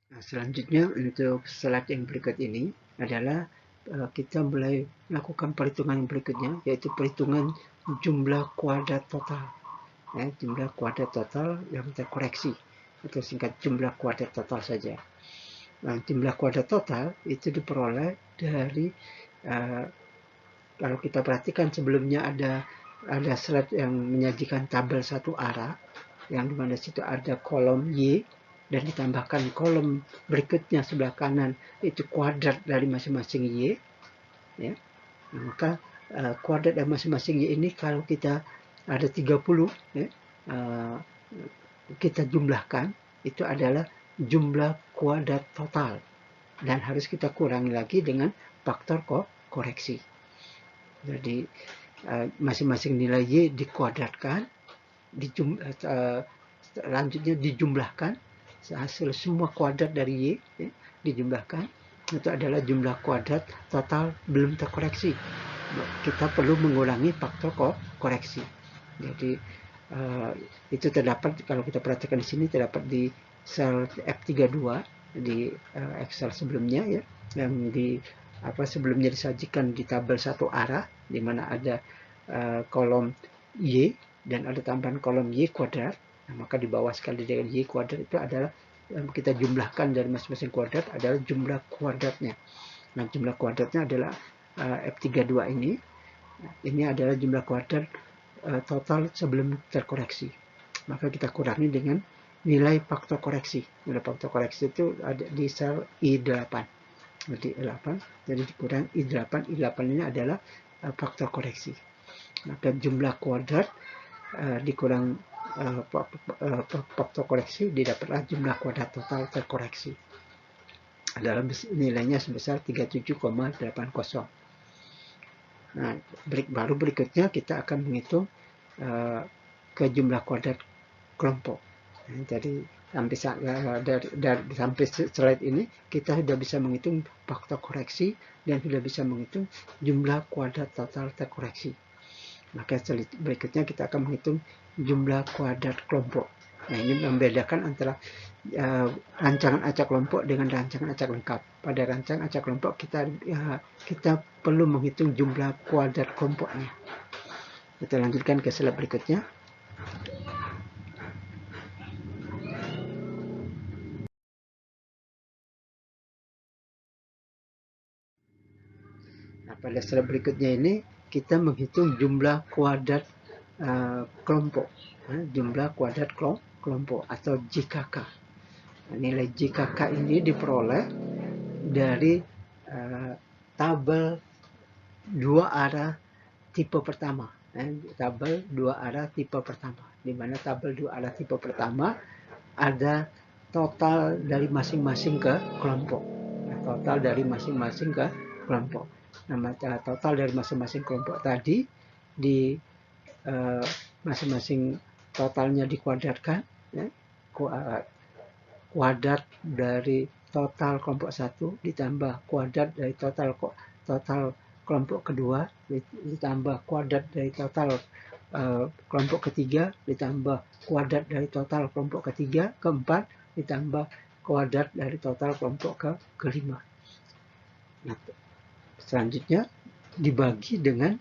Nah, selanjutnya untuk slide yang berikut ini adalah kita mulai melakukan perhitungan yang berikutnya, yaitu perhitungan jumlah kuadrat total. Jumlah kuadrat total yang terkoreksi, atau singkat jumlah kuadrat total saja. Nah, jumlah kuadrat total itu diperoleh dari uh, kalau kita perhatikan sebelumnya ada slide yang menyajikan tabel satu arah, yang dimana situ ada kolom Y dan ditambahkan kolom berikutnya sebelah kanan itu kuadrat dari masing-masing Y, ya. Nah, maka kuadrat dari masing-masing Y ini kalau kita ada 30, ya, uh, kita jumlahkan, itu adalah jumlah kuadrat total dan harus kita kurangi lagi dengan faktor koreksi. Jadi masing-masing nilai Y dikuadratkan, selanjutnya dijumlahkan, hasil semua kuadrat dari Y, ya, dijumlahkan, itu adalah jumlah kuadrat total belum terkoreksi. Kita perlu mengurangi faktor koreksi. Jadi itu terdapat, kalau kita perhatikan di sini, terdapat di sel F32 di Excel sebelumnya, ya, yang di sebelumnya disajikan di tabel satu arah, di mana ada kolom Y dan ada tambahan kolom Y kuadrat. Nah, maka di bawah sekali dengan Y kuadrat itu adalah yang kita jumlahkan dari masing-masing kuadrat adalah jumlah kuadratnya. Nah, jumlah kuadratnya adalah F32 ini. Ini adalah jumlah kuadrat total sebelum terkoreksi. Maka kita kurangi dengan nilai faktor koreksi. Nilai faktor koreksi itu ada di sel I8. Jadi I8, jadi dikurang I8. I8 ini adalah faktor koreksi. Maka jumlah kuadrat dikurang faktor koreksi, didapatlah jumlah kuadrat total terkoreksi. Dalam nilainya sebesar 37,80. Nah, baru berikutnya kita akan menghitung ke jumlah kuadrat kelompok. Jadi sampai slide ini kita sudah bisa menghitung faktor koreksi dan sudah bisa menghitung jumlah kuadrat total terkoreksi. Maka berikutnya kita akan menghitung jumlah kuadrat kelompok. Nah, ini membedakan antara rancangan acak kelompok dengan rancangan acak lengkap. Pada rancangan acak kelompok kita perlu menghitung jumlah kuadrat kelompoknya. Kita lanjutkan ke slide berikutnya. Nah, pada slide berikutnya ini kita menghitung jumlah kuadrat kelompok, jumlah kuadrat kelompok atau JKK. Nah, nilai JKK ini diperoleh dari tabel dua arah tipe pertama. Tabel dua arah tipe pertama, di mana tabel dua arah tipe pertama ada total dari masing-masing ke kelompok. Nah, total dari masing-masing ke kelompok. Nah, total dari masing-masing kelompok tadi di masing-masing totalnya dikuadratkan, ya, kuadrat dari total kelompok 1 ditambah kuadrat dari total kelompok kedua ditambah kuadrat dari total kelompok ketiga ditambah kuadrat dari total kelompok ketiga, keempat ditambah kuadrat dari total kelompok kelima. Nah, selanjutnya dibagi dengan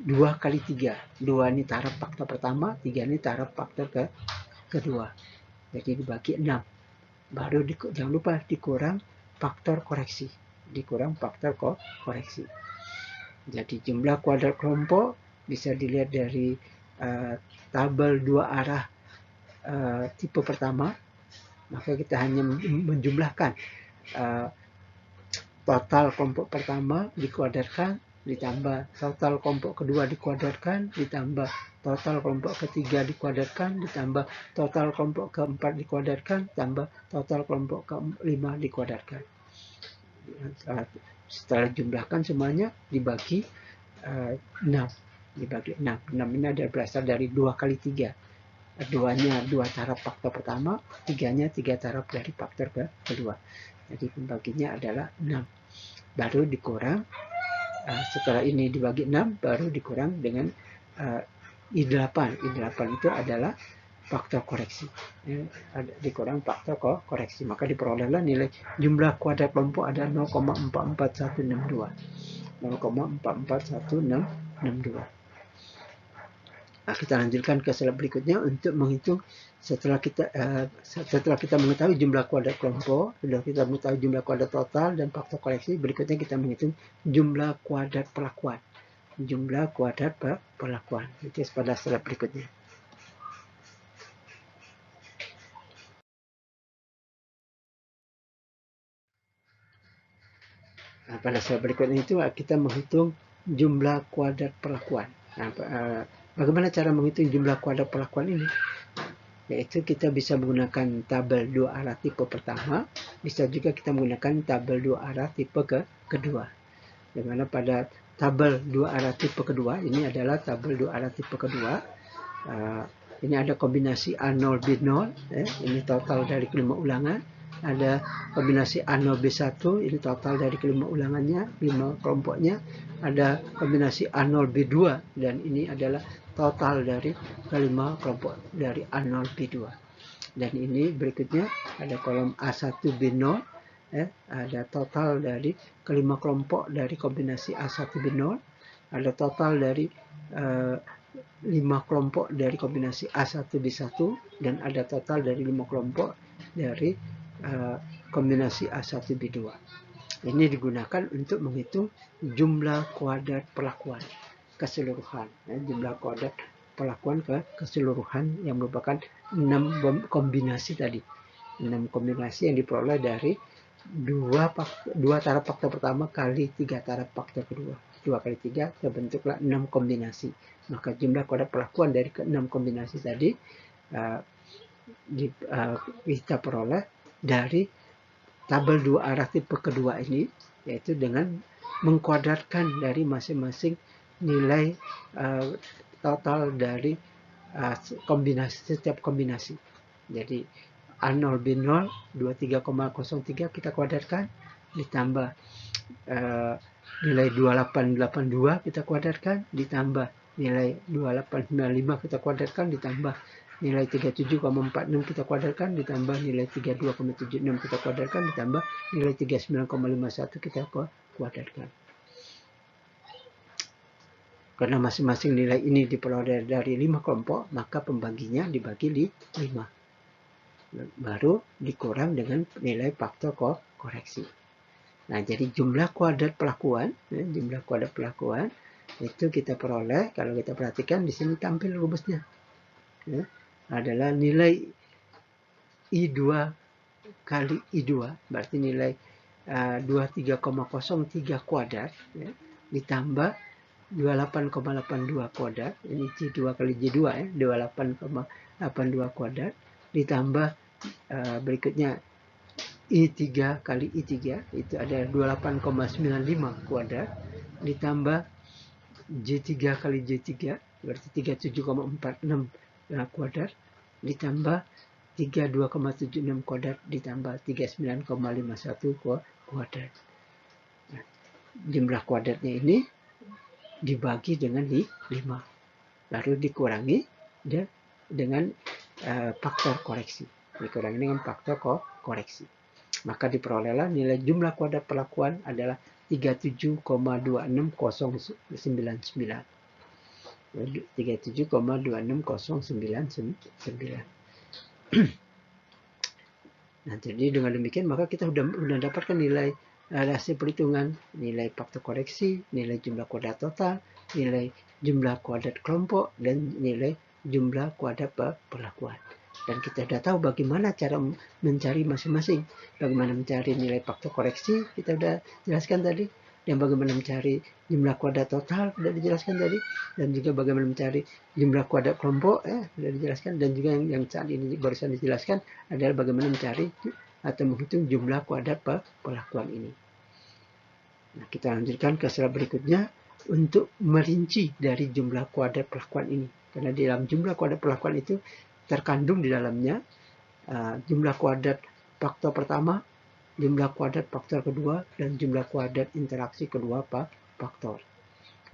2 kali 3. 2 ini taraf faktor pertama, 3 ini taraf faktor kedua. Jadi dibagi 6. Baru jangan lupa dikurang faktor koreksi. Dikurang faktor koreksi. Jadi jumlah kuadrat kelompok bisa dilihat dari tabel dua arah tipe pertama. Maka kita hanya menjumlahkan total kelompok pertama dikuadratkan, ditambah total kelompok kedua dikuadratkan, ditambah total kelompok ketiga dikuadratkan, ditambah total kelompok keempat dikuadratkan, tambah total kelompok kelima dikuadratkan. Setelah jumlahkan semuanya dibagi 6. Dibagi 6. 6 ini adalah berasal dari 2 kali 3. Duanya 2 taraf faktor pertama, 3-nya 3 taraf dari faktor kedua. Jadi pembaginya adalah 6. Baru dikurang, setelah ini dibagi 6, baru dikurang dengan I8. I8 itu adalah faktor koreksi. Ada dikurang faktor koreksi, maka diperolehlah nilai jumlah kuadrat kelompok ada 0,44162. 0,44162. Nah, kita lanjutkan ke slide berikutnya untuk menghitung setelah kita mengetahui jumlah kuadrat kelompok, sudah kita mengetahui jumlah kuadrat total dan faktor koreksi, berikutnya kita menghitung jumlah kuadrat perlakuan. Jumlah kuadrat perlakuan. Itu pada slide berikutnya. Nah, pada slide berikutnya itu kita menghitung jumlah kuadrat perlakuan. Nah, bagaimana cara menghitung jumlah kuadrat perlakuan ini? Yaitu kita bisa menggunakan tabel 2 arah tipe pertama, bisa juga kita menggunakan tabel 2 arah tipe kedua. Dimana pada tabel 2 arah tipe kedua, ini adalah tabel 2 arah tipe kedua. Ini ada kombinasi A0 B0, ini total dari kelima ulangan. Ada kombinasi A0 B1, ini total dari kelima ulangannya, 5 kelompoknya. Ada kombinasi A0 B2, dan ini adalah total dari kelima kelompok dari A0 B2. Dan ini berikutnya ada kolom A1 B0, ada total dari kelima kelompok dari kombinasi A1 B0. Ada total dari 5 kelompok dari kombinasi A1 B1, dan ada total dari 5 kelompok dari kombinasi A1 B2. Ini digunakan untuk menghitung jumlah kuadrat perlakuan keseluruhan. Jumlah kuadrat perlakuan keseluruhan yang merupakan 6 kombinasi tadi. 6 kombinasi yang diperoleh dari 2 taraf faktor pertama kali 3 taraf faktor kedua. 2 kali 3 terbentuklah 6 kombinasi. Maka jumlah kuadrat perlakuan dari 6 kombinasi tadi kita peroleh dari tabel 2 arah tipe kedua ini, yaitu dengan mengkuadratkan dari masing-masing nilai total dari setiap kombinasi. Jadi A0 B0 23,03 kita kuadratkan, ditambah nilai 2882 kita kuadratkan, ditambah nilai 2895 kita kuadratkan, ditambah nilai 37,46 kita kuadratkan, ditambah nilai 32,76 kita kuadratkan, ditambah nilai 39,51 kita kuadratkan. Karena masing-masing nilai ini diperoleh dari 5 kelompok, maka pembaginya dibagi di 5. Baru dikurang dengan nilai faktor koreksi. Nah, jadi jumlah kuadrat perlakuan, itu kita peroleh, kalau kita perhatikan di sini tampil rumusnya. Adalah nilai I2 kali I2, berarti nilai 23,03 kuadrat, ditambah 28,82 kuadrat, ini J2 kali J2, 28,82 kuadrat, ditambah berikutnya I3 kali I3, itu ada 28,95 kuadrat, ditambah J3 kali J3, berarti 37,46 kuadrat, ditambah 32,76 kuadrat, ditambah 39,51 kuadrat. Nah, jumlah kuadratnya ini dibagi dengan 5, lalu dikurangi dengan faktor koreksi. Dikurangi dengan faktor koreksi. Maka diperolehlah nilai jumlah kuadrat perlakuan adalah 37,26099. 37,26099. Nah, jadi dengan demikian maka kita sudah dapatkan nilai hasil perhitungan, nilai faktor koreksi, nilai jumlah kuadrat total, nilai jumlah kuadrat kelompok, dan nilai jumlah kuadrat perlakuan. Dan kita sudah tahu bagaimana cara mencari masing-masing. Bagaimana mencari nilai faktor koreksi, kita sudah jelaskan tadi. Dan bagaimana mencari jumlah kuadrat total, sudah dijelaskan tadi. Dan juga bagaimana mencari jumlah kuadrat kelompok, sudah dijelaskan. Dan juga yang saat ini barusan dijelaskan adalah bagaimana mencari atau menghitung jumlah kuadrat perlakuan ini. Nah, kita lanjutkan ke slide berikutnya untuk merinci dari jumlah kuadrat perlakuan ini. Karena di dalam jumlah kuadrat perlakuan itu terkandung di dalamnya jumlah kuadrat faktor pertama, jumlah kuadrat faktor kedua, dan jumlah kuadrat interaksi kedua faktor.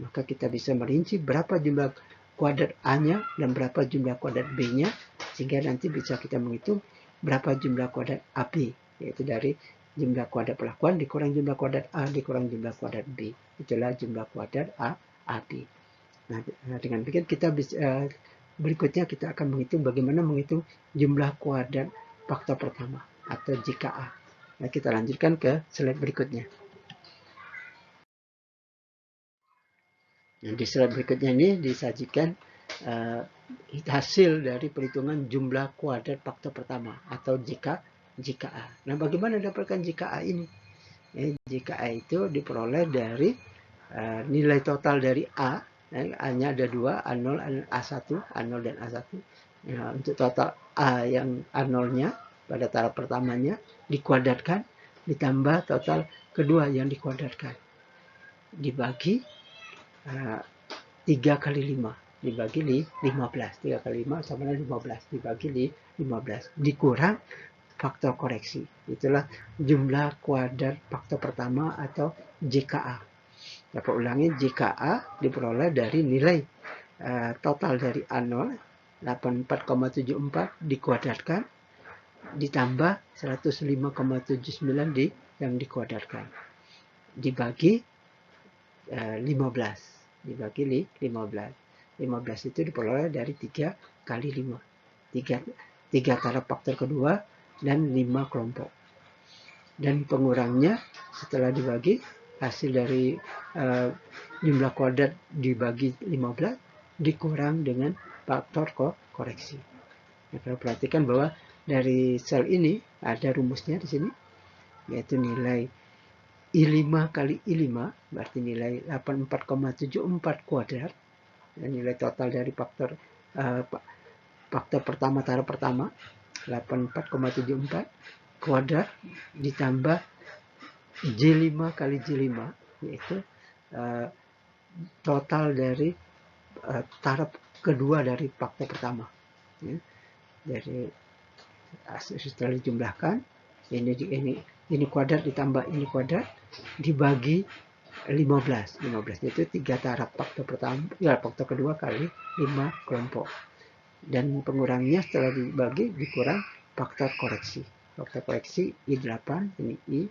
Maka kita bisa merinci berapa jumlah kuadrat A-nya dan berapa jumlah kuadrat B-nya, sehingga nanti bisa kita menghitung berapa jumlah kuadrat AB, yaitu dari jumlah kuadrat perlakuan dikurang jumlah kuadrat A dikurang jumlah kuadrat B. Itulah jumlah kuadrat AB. Nah, dengan begitu kita bisa, berikutnya kita akan menghitung bagaimana menghitung jumlah kuadrat faktor pertama atau JKA. Nah, kita lanjutkan ke slide berikutnya. Nah, di slide berikutnya ini disajikan hasil dari perhitungan jumlah kuadrat faktor pertama atau JKA. Nah, bagaimana dapatkan JKA ini? JKA itu diperoleh dari nilai total dari A. A-nya ada dua, A0, A1, A0 dan A1. Nah, untuk total A yang A0-nya pada taraf pertamanya dikuadratkan, ditambah total kedua yang dikuadratkan, dibagi 3 kali 5, dibagi 15. 3 kali 5 sama dengan 15, dibagi 15, dikurang faktor koreksi. Itulah jumlah kuadrat faktor pertama atau JKA. Dapat ulangi, JKA diperoleh dari nilai total dari A0 84,74 dikuadratkan ditambah 105,79 yang dikuadratkan dibagi 15, dibagi 15 itu diperoleh dari 3 kali 5, 3 taraf faktor kedua dan 5 kelompok, dan pengurangnya setelah dibagi hasil dari jumlah kuadrat dibagi 15 dikurang dengan faktor koreksi. Nah, kalau perhatikan bahwa dari sel ini ada rumusnya di sini, yaitu nilai I5 kali I5 berarti nilai 84,74 kuadrat, dan nilai total dari faktor pertama taraf pertama 84,74 kuadrat ditambah J5 kali J5, yaitu total dari taraf kedua dari faktor pertama. Ya. Dari setelah dijumlahkan, ini kuadrat ditambah ini kuadrat dibagi 15 itu 3 taraf faktor pertama, ya faktor kedua kali 5 kelompok, dan pengurangnya setelah dibagi dikurang faktor koreksi. Faktor koreksi I8, ini I,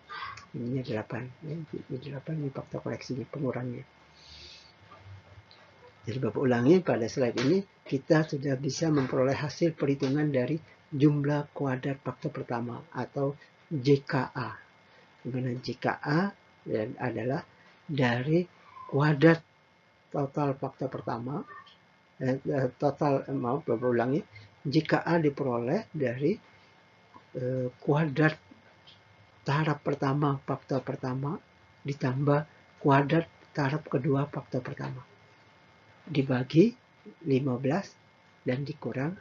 ininya 8, ya, I8 ini faktor koreksinya, pengurangnya. Jadi Bapak ulangi, pada slide ini kita sudah bisa memperoleh hasil perhitungan dari jumlah kuadrat faktor pertama atau JKA. Dimana JKA adalah dari kuadrat total faktor pertama, Bapak ulangi, JKA diperoleh dari kuadrat taraf pertama faktor pertama ditambah kuadrat taraf kedua faktor pertama dibagi 15 dan dikurang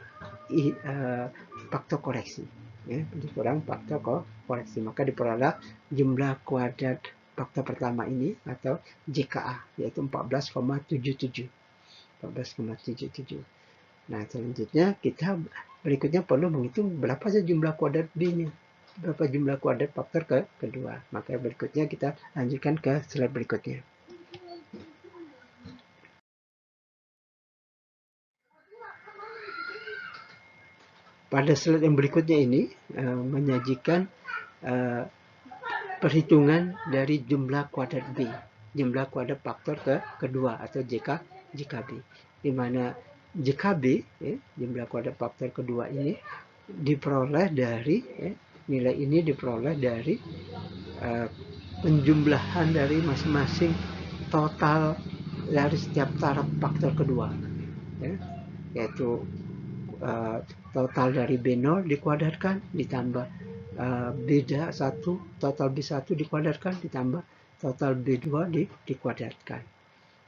faktor koreksi, ya, dikurang faktor koreksi, maka diperoleh jumlah kuadrat faktor pertama ini atau JKA, yaitu 14,77. Nah, selanjutnya kita berikutnya perlu menghitung berapa saja jumlah kuadrat B-nya, berapa jumlah kuadrat faktor kedua. Maka berikutnya kita lanjutkan ke slide berikutnya. Pada slide yang berikutnya ini menyajikan perhitungan dari jumlah kuadrat B, jumlah kuadrat faktor kedua atau JKB, di mana JKB, jumlah kuadrat faktor kedua ini diperoleh dari nilai ini diperoleh dari penjumlahan dari masing-masing total dari setiap taraf faktor kedua, ya, yaitu total dari B0 dikuadratkan ditambah B1, total B1 dikuadratkan ditambah total B2 dikuadratkan.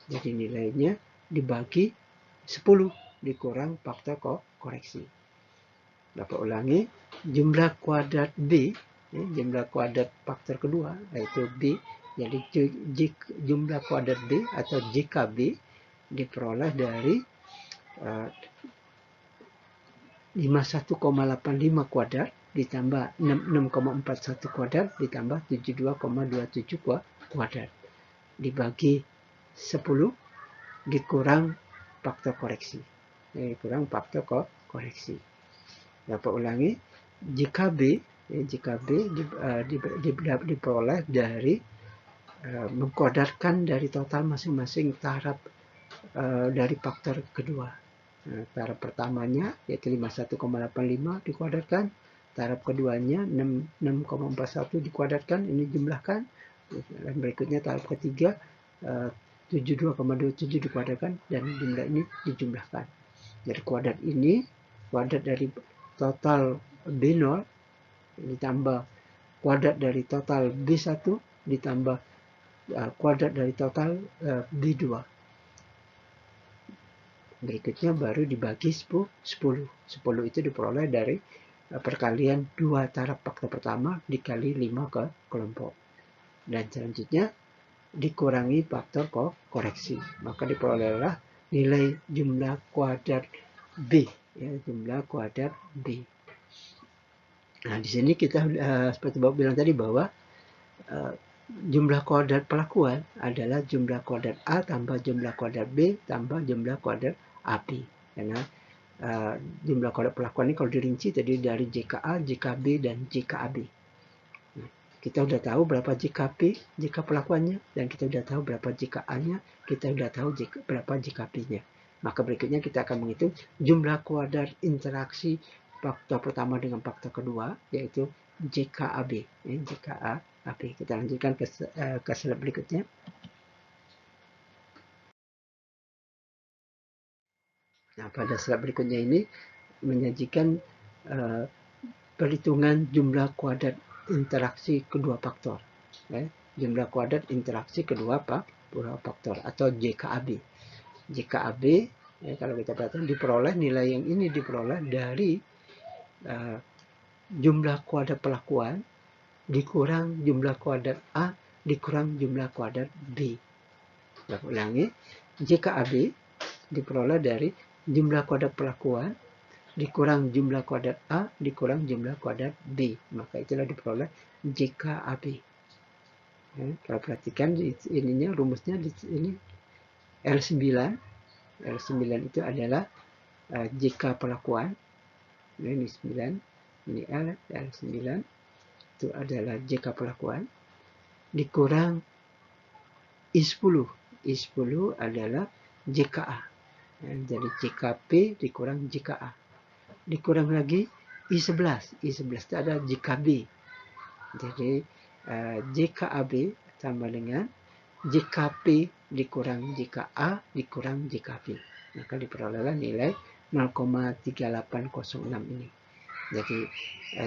Jadi nilainya dibagi 10 dikurang faktor koreksi. Dapat ulangi, jumlah kuadrat B, jumlah kuadrat faktor kedua yaitu B, jadi jumlah kuadrat B atau JKB diperoleh dari 51,85 kuadrat ditambah 66,41 kuadrat ditambah 72,27 kuadrat dibagi 10 dikurang faktor koreksi. Kurang faktor koreksi. Dapat ulangi, jika B diperoleh dari mengkuadratkan dari total masing-masing taraf dari faktor kedua. Taraf pertamanya yaitu 51,85 dikuadratkan, taraf keduanya 6,41 dikuadratkan, ini jumlahkan, dan berikutnya taraf ketiga 72,27 dikuadratkan, dan jumlah ini dijumlahkan. Jadi kuadrat dari total B0 ditambah kuadrat dari total B1 ditambah kuadrat dari total B2. Berikutnya baru dibagi 10. 10 itu diperoleh dari perkalian 2 taraf faktor pertama dikali 5 ke kelompok. Dan selanjutnya dikurangi faktor koreksi. Maka diperolehlah nilai jumlah kuadrat B. Ya, jumlah kuadrat B. Nah, di sini kita seperti Bapak bilang tadi bahwa jumlah kuadrat pelakuan adalah jumlah kuadrat A tambah jumlah kuadrat B tambah jumlah kuadrat AB. Karena jumlah kuadrat pelakuan ini kalau dirinci tadi dari JKA, JKB, dan JKAB. Nah, kita sudah tahu berapa JKP, JK pelakuannya, dan kita sudah tahu berapa JKA-nya, kita sudah tahu berapa JKP-nya. Maka berikutnya kita akan menghitung jumlah kuadrat interaksi faktor pertama dengan faktor kedua, yaitu JKAB. JKAB. Kita lanjutkan ke slide berikutnya. Nah, pada slide berikutnya ini menyajikan perhitungan jumlah kuadrat interaksi kedua faktor. Jumlah kuadrat interaksi kedua faktor atau JKAB. JKAB, kalau kita perhatikan, diperoleh nilai yang ini diperoleh dari jumlah kuadrat pelakuan dikurang jumlah kuadrat A dikurang jumlah kuadrat B. Saya ulangi, JKAB diperoleh dari jumlah kuadrat pelakuan dikurang jumlah kuadrat A dikurang jumlah kuadrat B. Maka itulah diperoleh JKAB. Kalau perhatikan ininya rumusnya di ini L9. L9 itu adalah JK pelakuan. Ini 9, ini L9 itu adalah JK pelakuan dikurang I10. I10 adalah JKA. Jadi JKP dikurang JKA. Dikurang lagi I11. I11 itu ada JKB. Jadi JKAB tambah dengan JKP dikurang JKA dikurang JKB. Maka diperolehlah nilai 0,3806 ini. Jadi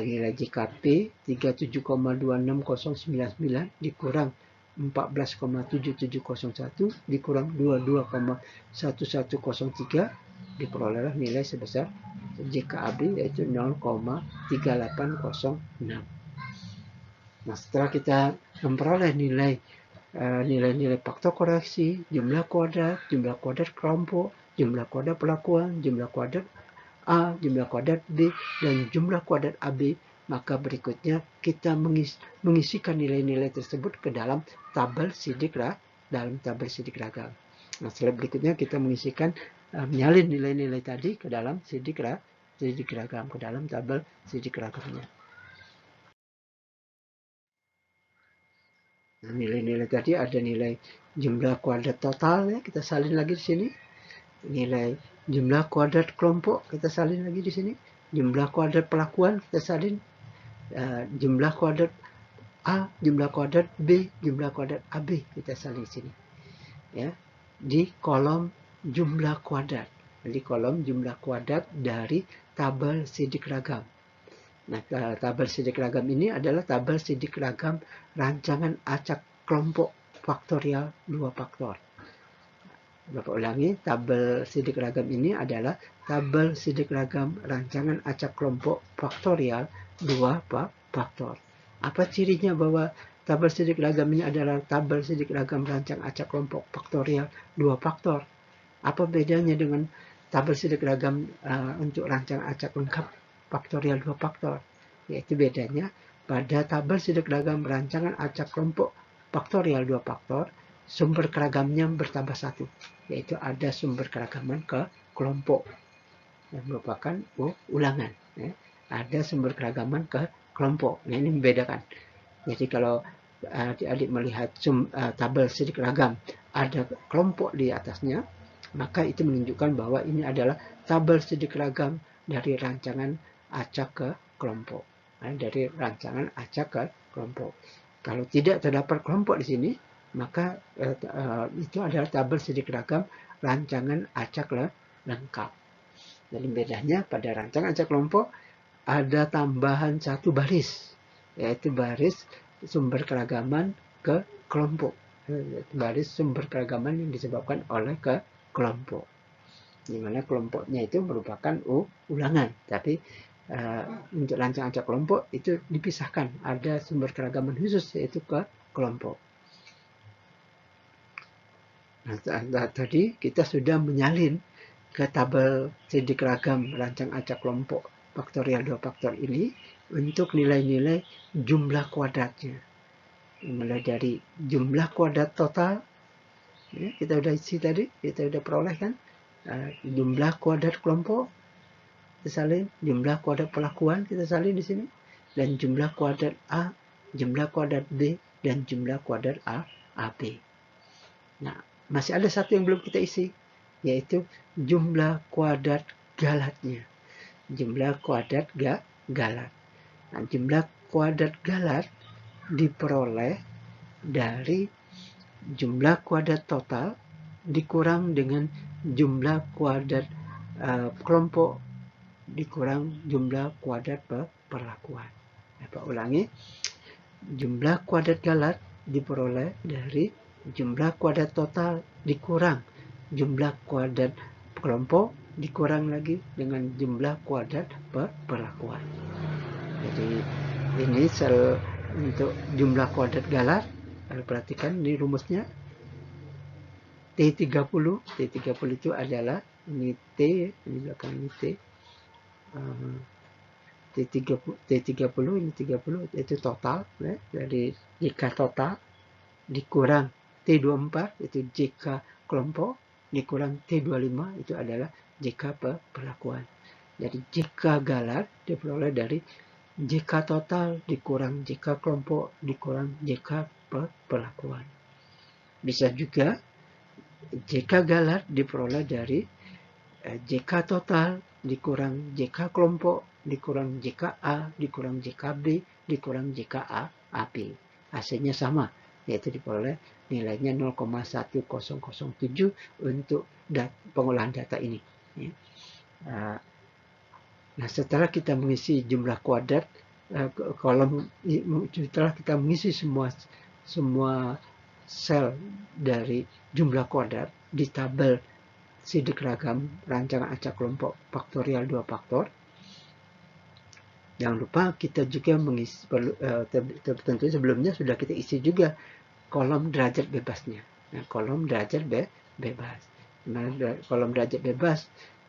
nilai JKP 37,26099 dikurang 14,7701 dikurang 22,1103 diperolehlah nilai sebesar JKAB yaitu 0,3806. Nah, setelah kita memperoleh nilai-nilai faktor koreksi, jumlah kuadrat kelompok, jumlah kuadrat pelakuan, jumlah kuadrat A, jumlah kuadrat B, dan jumlah kuadrat AB, maka berikutnya kita mengisikan nilai-nilai tersebut ke dalam tabel sidik ragam. Nah, setelah berikutnya kita mengisikan menyalin nilai-nilai tadi ke dalam sidik ragam, ke dalam tabel sidik ragamnya. Nah, nilai-nilai tadi ada nilai jumlah kuadrat total, ya, kita salin lagi di sini. Nilai jumlah kuadrat kelompok kita salin lagi di sini. Jumlah kuadrat pelakuan kita salin. Jumlah kuadrat A, jumlah kuadrat B, jumlah kuadrat AB kita salin di sini. Ya, di kolom jumlah kuadrat. Di kolom jumlah kuadrat dari tabel sidik ragam. Nah, tabel sidik ragam ini adalah tabel sidik ragam rancangan acak kelompok faktorial 2 faktor. Bapak ulangi, tabel sidik ragam ini adalah tabel sidik ragam rancangan acak kelompok faktorial 2 faktor. Apa cirinya bahwa tabel sidik ragam ini adalah tabel sidik ragam rancangan acak kelompok faktorial 2 faktor? Apa bedanya dengan tabel sidik ragam untuk rancangan acak lengkap faktorial 2 faktor? Yaitu bedanya pada tabel sidik ragam rancangan acak kelompok faktorial 2 faktor, sumber keragamnya bertambah satu, yaitu ada sumber keragaman ke kelompok yang merupakan ulangan. Ada sumber keragaman ke kelompok. Nah, ini membedakan. Jadi kalau adik-adik melihat tabel sidik ragam ada kelompok di atasnya, maka itu menunjukkan bahwa ini adalah tabel sidik ragam dari rancangan acak ke kelompok. Dari rancangan acak ke kelompok. Kalau tidak terdapat kelompok di sini, maka itu adalah tabel sidik ragam rancangan acak lengkap. Jadi bedanya pada rancangan acak kelompok ada tambahan satu baris, yaitu baris sumber keragaman ke kelompok. Baris sumber keragaman yang disebabkan oleh ke kelompok. Di mana kelompoknya itu merupakan ulangan, tapi untuk rancangan acak kelompok itu dipisahkan, ada sumber keragaman khusus yaitu ke kelompok. Nah, tadi kita sudah menyalin ke tabel sidik ragam rancang acak kelompok faktorial 2 faktor ini untuk nilai-nilai jumlah kuadratnya. Mulai dari jumlah kuadrat total, ya, kita udah isi tadi, kita udah peroleh kan, jumlah kuadrat kelompok kita salin, jumlah kuadrat pelakuan kita salin di sini, dan jumlah kuadrat A, jumlah kuadrat B, dan jumlah kuadrat AB. Nah, masih ada satu yang belum kita isi, yaitu jumlah kuadrat galatnya. Jumlah kuadrat galat. Nah, jumlah kuadrat galat diperoleh dari jumlah kuadrat total dikurang dengan jumlah kuadrat kelompok dikurang jumlah kuadrat perlakuan. Dapat ulangi, jumlah kuadrat galat diperoleh dari jumlah kuadrat total dikurang jumlah kuadrat kelompok dikurang lagi dengan jumlah kuadrat perlakuan. Jadi ini untuk jumlah kuadrat galat, kalau perhatikan di rumusnya T30 itu adalah ini T, ini belakang ini T, T30 ini 30 itu total, ya, dari jika total dikurang T24 itu jika kelompok dikurang T25 itu adalah jika perlakuan. Jadi jika galat diperoleh dari jika total dikurang jika kelompok dikurang jika perlakuan. Bisa juga jika galat diperoleh dari jika total dikurang jika kelompok dikurang jika A dikurang jika B dikurang jika AB. Hasilnya sama, yaitu diperoleh nilainya 0,1007 untuk pengolahan data ini. Nah, setelah kita mengisi jumlah kuadrat kolom, setelah kita mengisi semua sel dari jumlah kuadrat di tabel sidik ragam rancangan acak kelompok faktorial 2 faktor, jangan lupa kita juga mengisi, tentu sebelumnya sudah kita isi juga kolom derajat bebasnya. Nah, kolom derajat bebas. Nah, kolom derajat bebas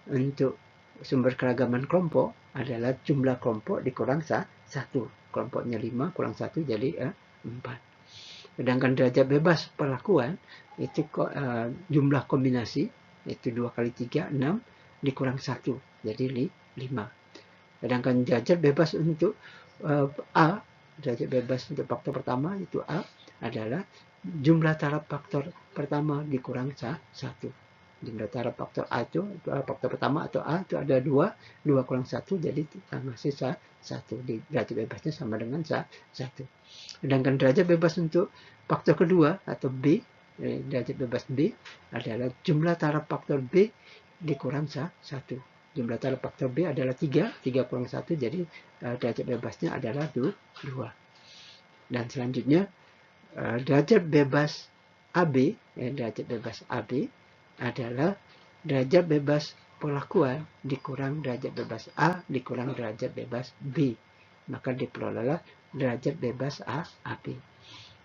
untuk sumber keragaman kelompok adalah jumlah kelompok dikurang 1. Kelompoknya 5 kurang 1 jadi 4. Sedangkan derajat bebas perlakuan itu jumlah kombinasi, itu 2 kali 3, 6 dikurang 1 jadi 5. Sedangkan derajat bebas untuk A, derajat bebas untuk faktor pertama itu A adalah jumlah taraf faktor pertama dikurang 1. Jumlah taraf faktor A itu faktor pertama atau A itu ada 2 kurang 1 jadi masih 1. Di derajat bebasnya sama dengan 1. Sedangkan derajat bebas untuk faktor kedua atau B, derajat bebas B adalah jumlah taraf faktor B dikurang 1. Jumlah taraf faktor B adalah 3 kurang 1 jadi derajat bebasnya adalah 2. Dan selanjutnya derajat bebas AB, derajat bebas AB adalah derajat bebas perlakuan dikurang derajat bebas A dikurang derajat bebas B. Maka diperolehlah derajat bebas AB.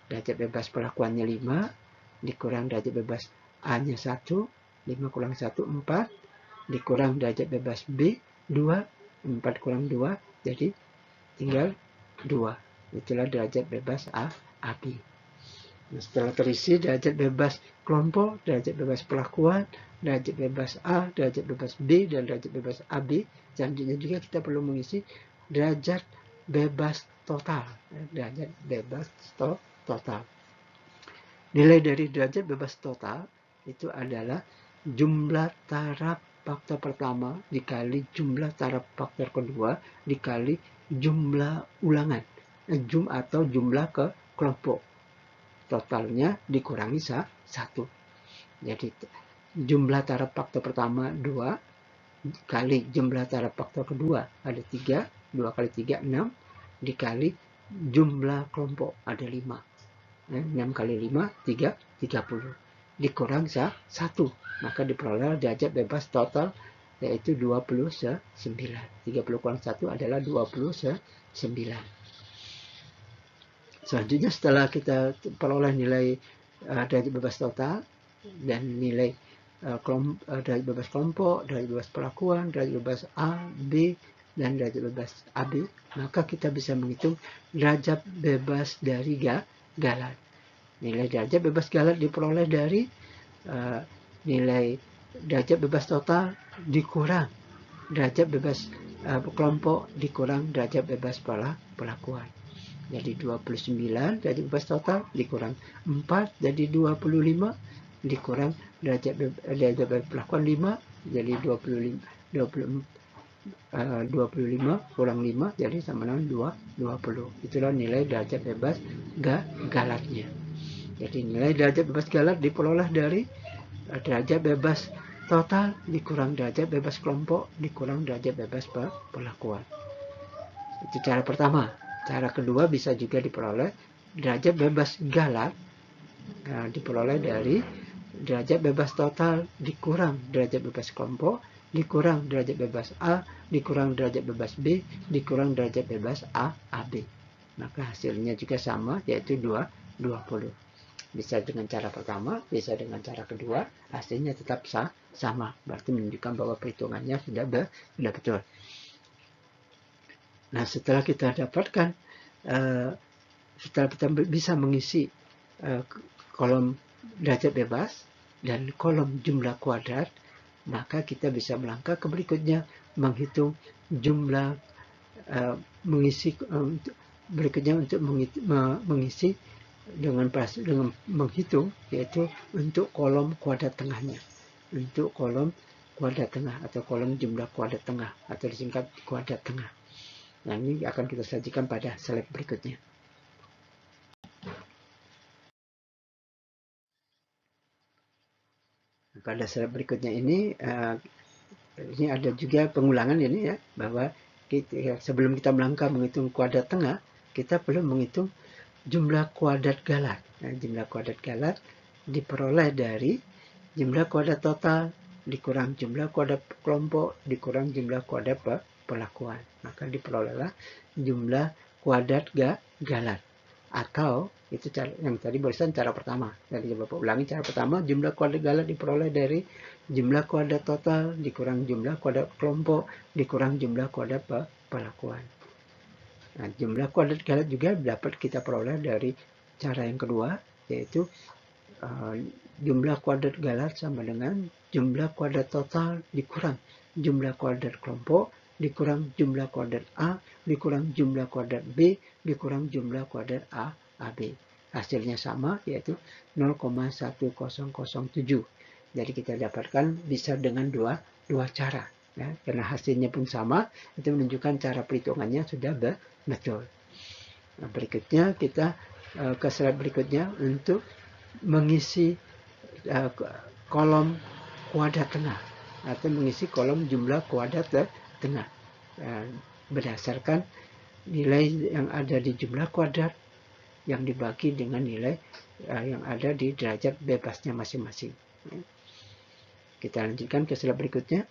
Derajat bebas perlakuannya 5 dikurang derajat bebas A-nya 1, 5 kurang 1 4 dikurang derajat bebas B 2, 4 kurang 2 jadi tinggal 2. Itulah derajat bebas AB. Nah, setelah terisi derajat bebas kelompok, derajat bebas perlakuan, derajat bebas A, derajat bebas B, dan derajat bebas AB. Selanjutnya juga kita perlu mengisi derajat bebas total. Derajat bebas total. Nilai dari derajat bebas total itu adalah jumlah taraf faktor pertama dikali jumlah taraf faktor kedua dikali jumlah ulangan. Atau jumlah ke kelompok. Totalnya dikurangi 1. Jadi jumlah taraf faktor pertama 2 kali jumlah taraf faktor kedua ada 3, 2 kali 3 6 dikali jumlah kelompok ada 5. 6 kali 5 30 dikurang 1, maka diperoleh derajat bebas total yaitu 29. 30 kurang 1 adalah 29. Selanjutnya setelah kita peroleh nilai derajat bebas total dan nilai derajat bebas kelompok, derajat bebas perlakuan, derajat bebas A, B, dan derajat bebas AB, maka kita bisa menghitung derajat bebas dari galat. Nilai derajat bebas galat diperoleh dari nilai derajat bebas total dikurang derajat bebas kelompok dikurang derajat bebas perlakuan. Jadi 29 derajat bebas total dikurang 4 jadi 25 dikurang derajat bebas perlakuan 5 jadi 25 kurang 5 jadi sama dengan 20. Itulah nilai derajat bebas galatnya. Jadi nilai derajat bebas galat diperoleh dari derajat bebas total dikurang derajat bebas kelompok dikurang derajat bebas perlakuan. Itu cara pertama. Cara kedua bisa juga diperoleh derajat bebas galat diperoleh dari derajat bebas total dikurang derajat bebas kelompok dikurang derajat bebas A dikurang derajat bebas B dikurang derajat bebas AB. Maka hasilnya juga sama yaitu 20. Bisa dengan cara pertama, bisa dengan cara kedua, hasilnya tetap sama. Berarti menunjukkan bahwa perhitungannya sudah betul. Nah, setelah kita dapatkan, setelah kita bisa mengisi kolom derajat bebas dan kolom jumlah kuadrat, maka kita bisa melangkah ke berikutnya, menghitung jumlah, berikutnya untuk mengisi dengan menghitung, yaitu untuk kolom kuadrat tengahnya. Untuk kolom kuadrat tengah atau kolom jumlah kuadrat tengah atau disingkat kuadrat tengah. Nah, ini akan kita sajikan pada slide berikutnya. Pada slide berikutnya ini ada juga pengulangan ini ya, bahwa sebelum kita melangkah menghitung kuadrat tengah, kita perlu menghitung jumlah kuadrat galat. Nah, jumlah kuadrat galat diperoleh dari jumlah kuadrat total dikurang jumlah kuadrat kelompok dikurang jumlah kuadrat perlakuan. Maka diperolehlah jumlah kuadrat galat. Atau itu cara yang tadi barusan cara pertama. Jadi Bapak ulangi cara pertama, jumlah kuadrat galat diperoleh dari jumlah kuadrat total dikurang jumlah kuadrat kelompok dikurang jumlah kuadrat perlakuan. Nah, jumlah kuadrat galat juga dapat kita peroleh dari cara yang kedua, yaitu jumlah kuadrat galat sama dengan jumlah kuadrat total dikurang jumlah kuadrat kelompok dikurang jumlah kuadrat A dikurang jumlah kuadrat B dikurang jumlah kuadrat AB. Hasilnya sama, yaitu 0,1007. Jadi kita dapatkan bisa dengan dua cara. Ya, karena hasilnya pun sama, itu menunjukkan cara perhitungannya sudah betul. Nah, berikutnya kita ke slide berikutnya untuk mengisi kolom kuadrat tengah atau mengisi kolom jumlah kuadrat tengah berdasarkan nilai yang ada di jumlah kuadrat yang dibagi dengan nilai yang ada di derajat bebasnya masing-masing. Kita lanjutkan ke slide berikutnya.